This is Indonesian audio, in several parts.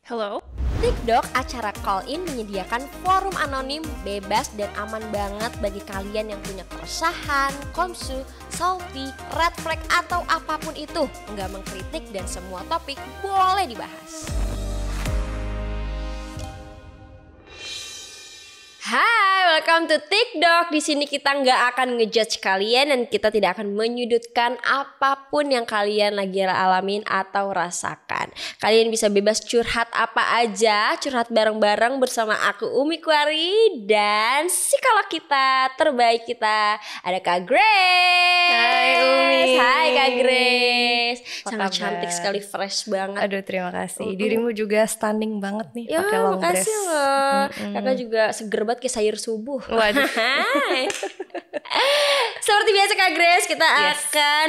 Hello? TikTok acara call in menyediakan forum anonim, bebas dan aman banget bagi kalian yang punya keresahan, komsu, salty, red flag atau apapun itu. Nggak mengkritik dan semua topik boleh dibahas. Hai, welcome to TikTok. Di sini kita nggak akan ngejudge kalian dan kita tidak akan menyudutkan apapun yang kalian lagi alamin atau rasakan. Kalian bisa bebas curhat apa aja, curhat bareng-bareng bersama aku Umi Kwari dan psikolog kita terbaik kita ada Kak Grace. Hai Umi. Hai Kak Grace. Apa Sangat kabar? cantik sekali, fresh banget. Aduh, terima kasih. Dirimu juga stunning banget nih Ya, pakai long dress. makasih loh. Kakak juga seger banget kayak sayur subuh. Waduh. Hai. Seperti biasa Kak Grace, kita akan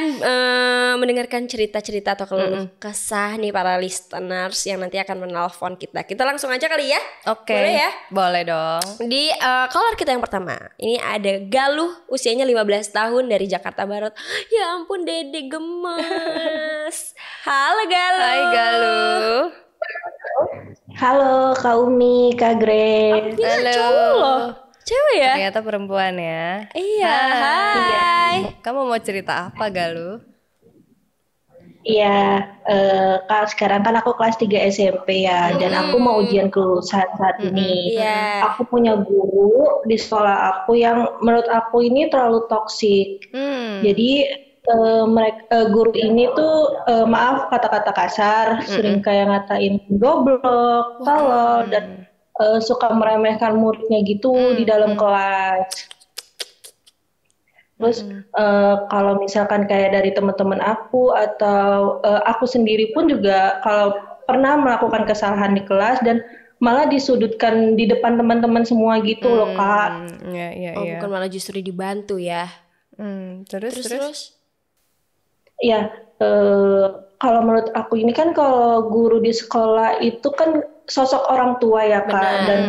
mendengarkan cerita-cerita atau keluh kesah nih para listeners yang nanti akan menelpon kita. Kita langsung aja kali ya. Oke. Boleh ya? Boleh dong. Di caller kita yang pertama, ini ada Galuh, usianya 15 tahun dari Jakarta Barat. Ya ampun, Dede gemes. Halo Galuh. Hai Galuh. Halo Kak Umi, Kak Grace. Bisa Halo. cowok loh. Cewek ya? Ternyata perempuan ya. Iya, hai. Kamu mau cerita apa Galuh? Iya, Kak, sekarang kan aku kelas 3 SMP ya, dan aku mau ujian kelulusan saat ini. Iya. Aku punya guru di sekolah aku yang menurut aku ini terlalu toksik. Jadi mereka guru ini tuh maaf kata-kata kasar, sering kayak ngatain goblok, tolol, dan suka meremehkan muridnya gitu di dalam kelas. Terus kalau misalkan kayak dari teman-teman aku atau aku sendiri pun juga kalau pernah melakukan kesalahan di kelas dan malah disudutkan di depan teman-teman semua gitu loh Kak. Iya. Oh, bukan malah justru dibantu ya. Terus. Ya, kalau menurut aku ini kan kalau guru di sekolah itu kan sosok orang tua ya Kak, Benar. dan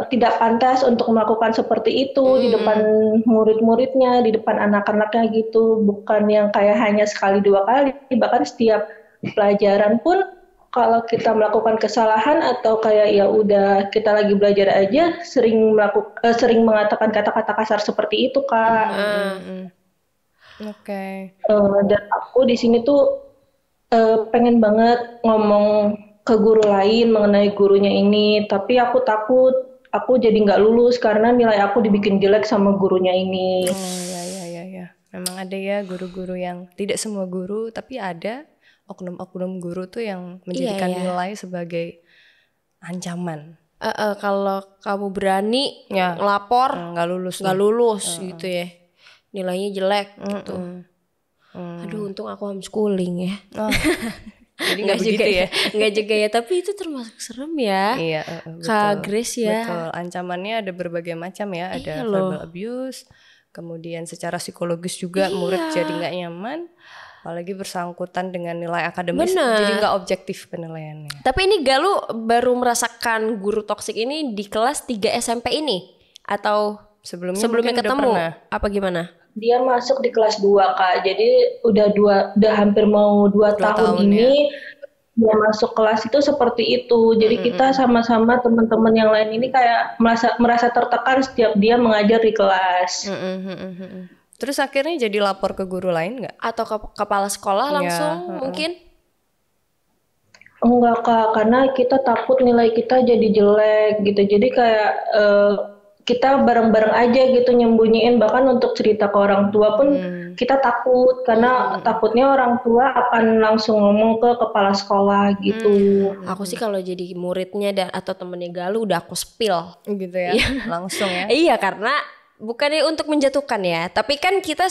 tidak pantas untuk melakukan seperti itu di depan murid-muridnya, di depan anak-anaknya gitu. Bukan yang kayak hanya sekali dua kali, bahkan setiap pelajaran pun kalau kita melakukan kesalahan atau kayak ya udah kita lagi belajar aja sering mengatakan kata-kata kasar seperti itu Kak. Oke. Dan aku di sini tuh pengen banget ngomong ke guru lain mengenai gurunya ini, tapi aku takut aku jadi nggak lulus karena nilai aku dibikin jelek sama gurunya ini. Oh ya. Memang ada ya guru-guru yang tidak semua guru, tapi ada oknum-oknum guru tuh yang menjadikan nilai sebagai ancaman. Kalau kamu berani Ya. ngelapor Nggak lulus. nggak nih. lulus gitu ya, nilainya jelek gitu. Aduh, untung aku homeschooling ya. Oh. Jadi nggak begitu juga ya? Nggak juga ya, tapi itu termasuk serem ya. Iya, Kak betul. Grace ya. Betul. Ancamannya ada berbagai macam ya. Ada Iya loh. verbal abuse, kemudian secara psikologis juga murid jadi nggak nyaman, apalagi bersangkutan dengan nilai akademis, Bener. jadi nggak objektif penilaiannya. Tapi ini Galuh baru merasakan guru toksik ini di kelas 3 SMP ini atau Sebelumnya sebelumnya mungkin udah ketemu? pernah. Apa gimana? Dia masuk di kelas 2 Kak, jadi udah hampir mau 2 tahun tahun, ini dia masuk kelas itu seperti itu. Jadi kita sama-sama teman-teman yang lain ini kayak merasa tertekan setiap dia mengajar di kelas. Terus akhirnya jadi lapor ke guru lain nggak? Atau ke kepala sekolah langsung mungkin? Enggak Kak, karena kita takut nilai kita jadi jelek gitu. Jadi kayak kita bareng-bareng aja gitu nyembunyiin, bahkan untuk cerita ke orang tua pun kita takut karena takutnya orang tua akan langsung ngomong ke kepala sekolah gitu. Aku sih kalau jadi muridnya dan atau temennya Galuh udah aku spill. Gitu ya, langsung ya. Iya, karena bukannya untuk menjatuhkan ya, tapi kan kita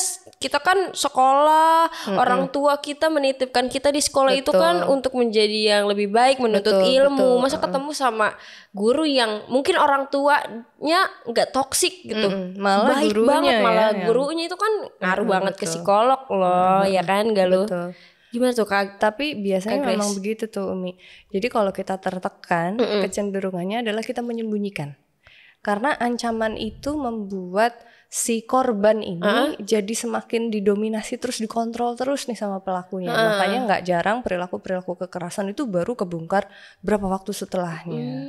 kan sekolah, orang tua kita menitipkan kita di sekolah itu kan untuk menjadi yang lebih baik, menuntut ilmu. Masa ketemu sama guru yang mungkin orang tuanya nggak toksik gitu, Malah baik gurunya banget, ya, malah yang- gurunya itu kan ngaruh banget ke psikolog loh, ya kan Galuh? Betul. Gimana tuh Kak? Tapi biasanya Kak Grace. memang begitu tuh Umi. Jadi kalau kita tertekan, kecenderungannya adalah kita menyembunyikan. Karena ancaman itu membuat si korban ini jadi semakin didominasi terus, dikontrol terus nih sama pelakunya. Makanya nggak jarang perilaku kekerasan itu baru kebongkar berapa waktu setelahnya.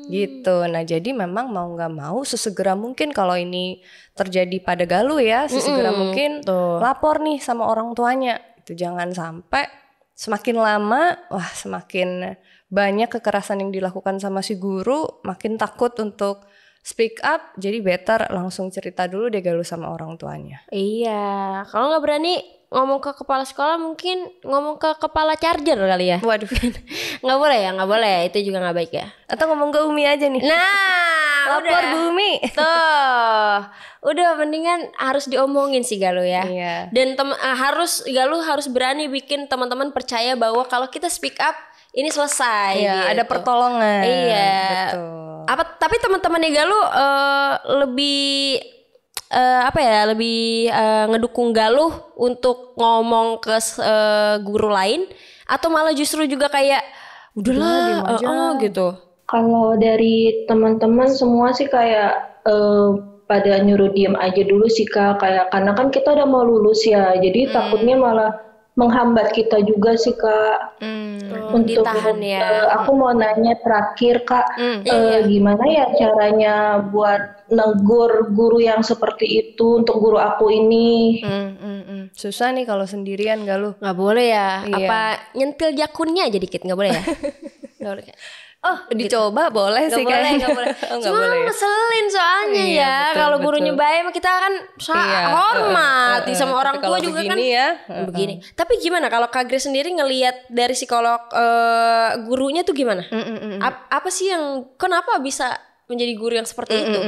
Gitu. Nah jadi memang mau nggak mau sesegera mungkin kalau ini terjadi pada Galuh ya, sesegera mungkin lapor nih sama orang tuanya. Itu jangan sampai semakin lama, wah semakin banyak kekerasan yang dilakukan sama si guru, makin takut untuk speak up, jadi better langsung cerita dulu deh Galuh sama orang tuanya. Iya, kalau nggak berani ngomong ke kepala sekolah mungkin ngomong ke kepala charger kali ya. Waduh, nggak boleh ya, nggak boleh, itu juga nggak baik ya. Atau ngomong ke Umi aja nih. Nah, lapor Bu Umi. Tuh, udah mendingan harus diomongin sih Galuh ya. Iya. Dan Galuh harus berani bikin teman-teman percaya bahwa kalau kita speak up ini selesai. Iya, gitu. ada pertolongan. Iya. Betul. Tapi teman-temannya Galuh lebih lebih ngedukung Galuh untuk ngomong ke guru lain atau malah justru juga kayak udahlah gitu. Kalau dari teman-teman semua sih kayak pada nyuruh diem aja dulu sih Kak, kayak karena kan kita udah mau lulus ya, jadi takutnya malah menghambat kita juga sih Kak. Untuk ditahan ya. Aku mau nanya terakhir Kak, gimana ya caranya buat negur guru yang seperti itu untuk guru aku ini? Susah nih kalau sendirian Galuh. Nggak boleh ya. Iya. Apa nyentil jakunnya aja dikit, nggak boleh ya? Nggak boleh. Oh, dicoba boleh sih kayaknya. Nggak boleh. Oh, nggak Cuma boleh. ngeselin soalnya Iya, ya. betul, Kalau gurunya betul. baik kita kan hormat sama Tapi orang tua kalau juga begini kan. ya, Begini. Tapi gimana kalau Kak Grace sendiri ngelihat dari psikolog gurunya tuh gimana? Apa sih yang kenapa bisa menjadi guru yang seperti itu?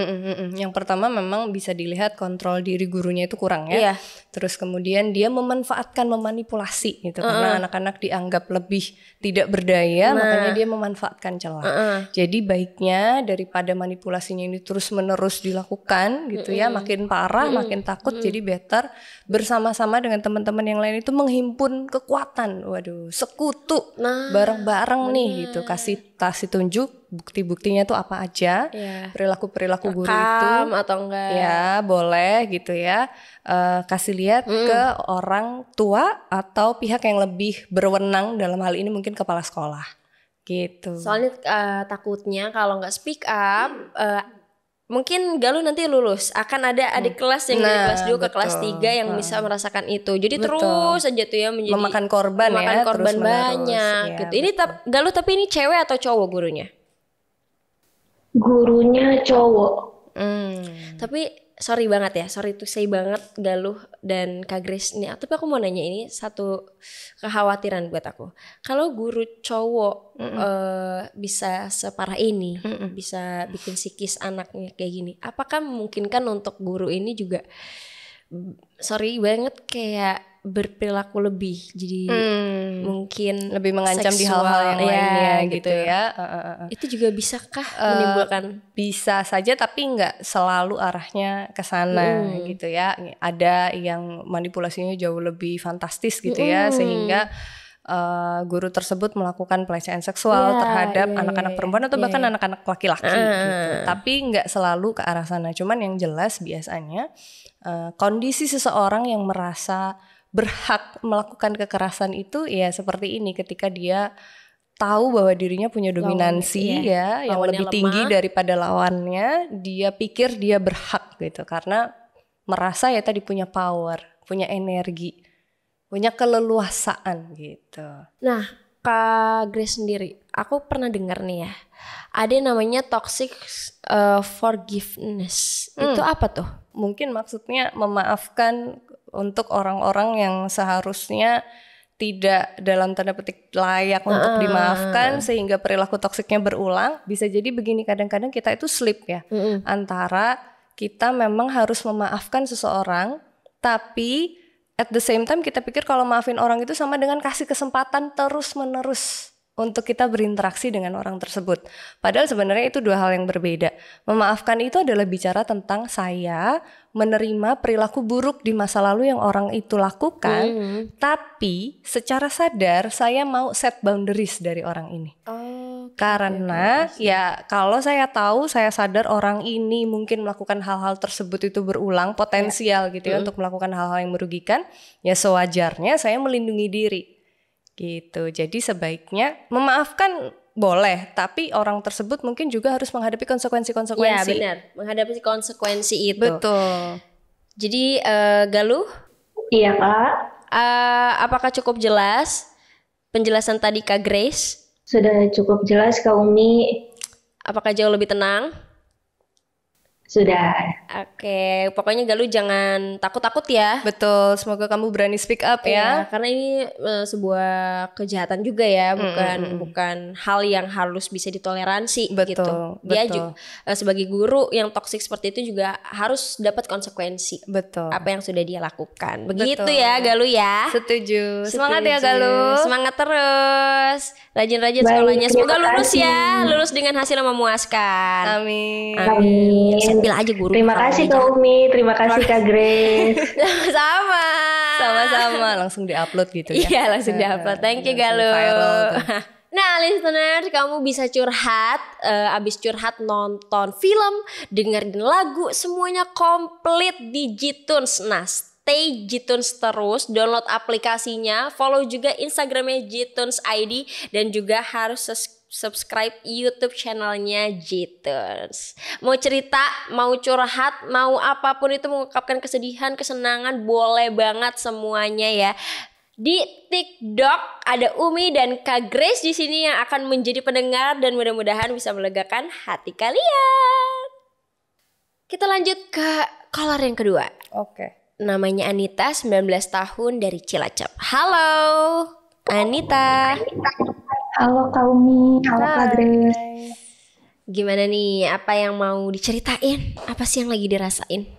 Yang pertama memang bisa dilihat kontrol diri gurunya itu kurang ya. Iya. Terus kemudian dia memanipulasi gitu karena anak-anak dianggap lebih tidak berdaya, makanya dia memanfaatkan celah. Jadi baiknya daripada manipulasinya ini terus-menerus dilakukan gitu ya, makin parah, makin takut, jadi better bersama-sama dengan teman-teman yang lain itu menghimpun kekuatan. Waduh, sekutu bareng-bareng nih gitu, kasih tunjuk bukti-buktinya tuh apa aja, perilaku-perilaku guru itu atau enggak? Ya boleh gitu ya, kasih lihat ke orang tua atau pihak yang lebih berwenang, dalam hal ini mungkin kepala sekolah gitu. Soalnya takutnya kalau nggak speak up, mungkin Galuh nanti lulus akan ada adik kelas yang dari kelas 2 ke kelas 3 yang bisa merasakan itu. Jadi terus aja tuh ya menjadi memakan korban korban terus banyak ya, gitu. Ini Galuh tapi ini cewek atau cowok gurunya? Gurunya cowok. Tapi sorry banget ya, sorry to say banget Galuh dan Kak Grace ini. Tapi aku mau nanya, ini satu kekhawatiran buat aku. Kalau guru cowok bisa separah ini, bisa bikin psikis anaknya kayak gini, apakah memungkinkan untuk guru ini juga sorry banget kayak berperilaku lebih, jadi mungkin lebih mengancam seksual, di hal-hal yang lainnya gitu ya. Itu juga bisakah menimbulkan? Bisa saja, tapi nggak selalu arahnya ke sana gitu ya. Ada yang manipulasinya jauh lebih fantastis gitu ya, sehingga guru tersebut melakukan pelecehan seksual terhadap anak-anak perempuan atau bahkan anak-anak laki-laki gitu. Tapi nggak selalu ke arah sana. Cuman yang jelas biasanya kondisi seseorang yang merasa berhak melakukan kekerasan itu ya seperti ini, ketika dia tahu bahwa dirinya punya dominansi yang lawannya lebih tinggi daripada lawannya, dia pikir dia berhak gitu karena merasa ya tadi punya power, punya energi, punya keleluasaan gitu. Nah, Kak Grace sendiri, aku pernah dengar nih ya, ada yang namanya toxic forgiveness. Itu apa tuh? Mungkin maksudnya memaafkan untuk orang-orang yang seharusnya tidak dalam tanda petik layak untuk dimaafkan, sehingga perilaku toksiknya berulang. Bisa jadi begini, kadang-kadang kita itu slip ya, antara kita memang harus memaafkan seseorang, tapi at the same time kita pikir kalau maafin orang itu sama dengan kasih kesempatan terus-menerus untuk kita berinteraksi dengan orang tersebut. Padahal sebenarnya itu dua hal yang berbeda. Memaafkan itu adalah bicara tentang saya menerima perilaku buruk di masa lalu yang orang itu lakukan, tapi secara sadar saya mau set boundaries dari orang ini. Karena ya kalau saya tahu, saya sadar orang ini mungkin melakukan hal-hal tersebut itu berulang, potensial gitu ya untuk melakukan hal-hal yang merugikan, ya sewajarnya saya melindungi diri gitu. Jadi sebaiknya memaafkan boleh, tapi orang tersebut mungkin juga harus menghadapi konsekuensi-konsekuensi. Ya benar, menghadapi konsekuensi itu. Betul. Jadi Galuh, Iya Kak, apakah cukup jelas penjelasan tadi Kak Grace? sudah cukup jelas Kak Umi. Apakah jauh lebih tenang? Sudah. Oke, pokoknya Galuh jangan takut-takut ya. Betul, semoga kamu berani speak up ya. Karena ini sebuah kejahatan juga ya, bukan hal yang harus bisa ditoleransi gitu. Dia juga sebagai guru yang toksik seperti itu juga harus dapat konsekuensi. Betul. Apa yang sudah dia lakukan. Begitu ya Galuh ya. Setuju. Semangat ya Galuh. Semangat terus. Rajin-rajin sekolahnya. Semoga lulus ya, lulus dengan hasil yang memuaskan. Amin. Amin. Sambil aja guru. Terima kasih Kak Umi, terima kasih Kak Grace. Sama-sama. Langsung diupload gitu ya. Iya, langsung diupload. Thank you Galuh. Nah, listener, kamu bisa curhat, abis curhat nonton film, dengerin lagu, semuanya komplit di Jitunes. Nah, stay Jitunes terus, download aplikasinya, follow juga Instagramnya Jitunes ID, dan juga harus subscribe YouTube channelnya Jitunes. Mau cerita, mau curhat, mau apapun itu, mengungkapkan kesedihan, kesenangan, boleh banget semuanya ya. Di TikTok ada Umi dan Kak Grace di sini yang akan menjadi pendengar dan mudah-mudahan bisa melegakan hati kalian. Kita lanjut ke caller yang kedua. Oke. Namanya Anita, 19 tahun dari Cilacap. Halo Anita. Halo Kak Umi, halo Kak Grace. Gimana nih, apa yang mau diceritain? Apa sih yang lagi dirasain?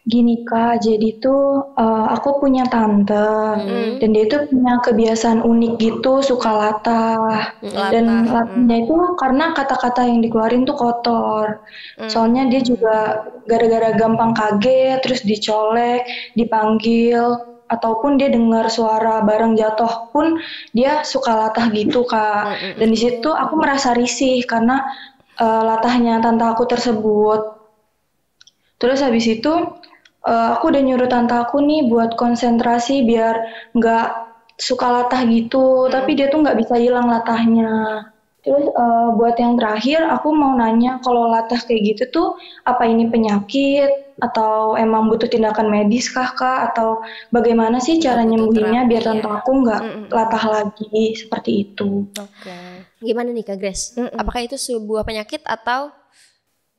Gini Kak, jadi tuh aku punya tante dan dia tuh punya kebiasaan unik gitu, suka latah. Dan latahnya itu karena kata-kata yang dikeluarin tuh kotor. Soalnya dia juga gara-gara gampang kaget, terus dicolek, dipanggil, ataupun dia dengar suara barang jatuh pun dia suka latah gitu Kak. Dan di situ aku merasa risih karena latahnya tante aku tersebut. Terus habis itu aku udah nyuruh tante aku nih buat konsentrasi biar nggak suka latah gitu, tapi dia tuh nggak bisa hilang latahnya. Terus buat yang terakhir aku mau nanya, kalau latah kayak gitu tuh apa ini penyakit atau emang butuh tindakan medis kah Kak, atau bagaimana sih cara nyembuhinnya biar tante aku nggak latah lagi seperti itu. Oke. Gimana nih Kak Grace? Apakah itu sebuah penyakit atau?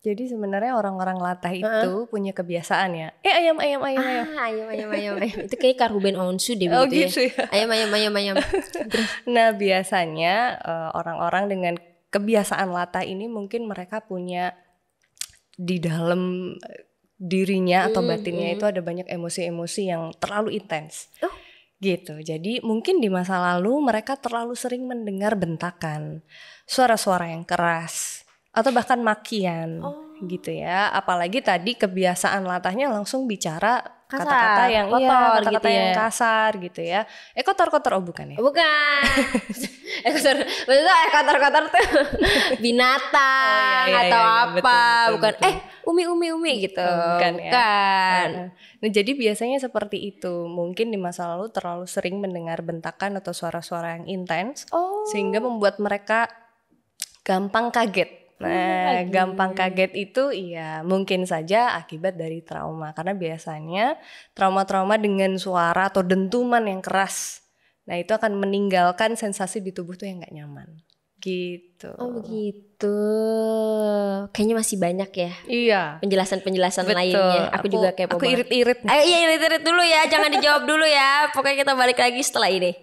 Jadi sebenarnya orang-orang latah itu punya kebiasaan ya. Ayam. Ayam. Itu kayak Kak Ruben Onsu deh gitu ya. Ayam. Nah biasanya orang-orang dengan kebiasaan latah ini mungkin mereka punya di dalam dirinya atau batinnya itu ada banyak emosi-emosi yang terlalu intens. Gitu. Jadi mungkin di masa lalu mereka terlalu sering mendengar bentakan, suara-suara yang keras, atau bahkan makian gitu ya. Apalagi tadi kebiasaan latahnya langsung bicara kata-kata yang kotor, kata-kata gitu yang kasar gitu ya. Kotor-kotor bukan ya? Bukan. Kotor-kotor tuh binatang atau apa, betul, bukan betul. Umi gitu. Bukan ya. Bukan. Nah, jadi biasanya seperti itu. Mungkin di masa lalu terlalu sering mendengar bentakan atau suara-suara yang intens sehingga membuat mereka gampang kaget. Nah, gampang kaget itu ya mungkin saja akibat dari trauma. Karena biasanya trauma-trauma dengan suara atau dentuman yang keras, nah itu akan meninggalkan sensasi di tubuh tuh yang gak nyaman. Gitu. Oh begitu. Kayaknya masih banyak ya. Iya. Penjelasan-penjelasan lainnya. Aku juga kepo banget. Aku irit-irit. Iya irit-irit dulu ya. Jangan dijawab dulu ya. Pokoknya kita balik lagi setelah ini.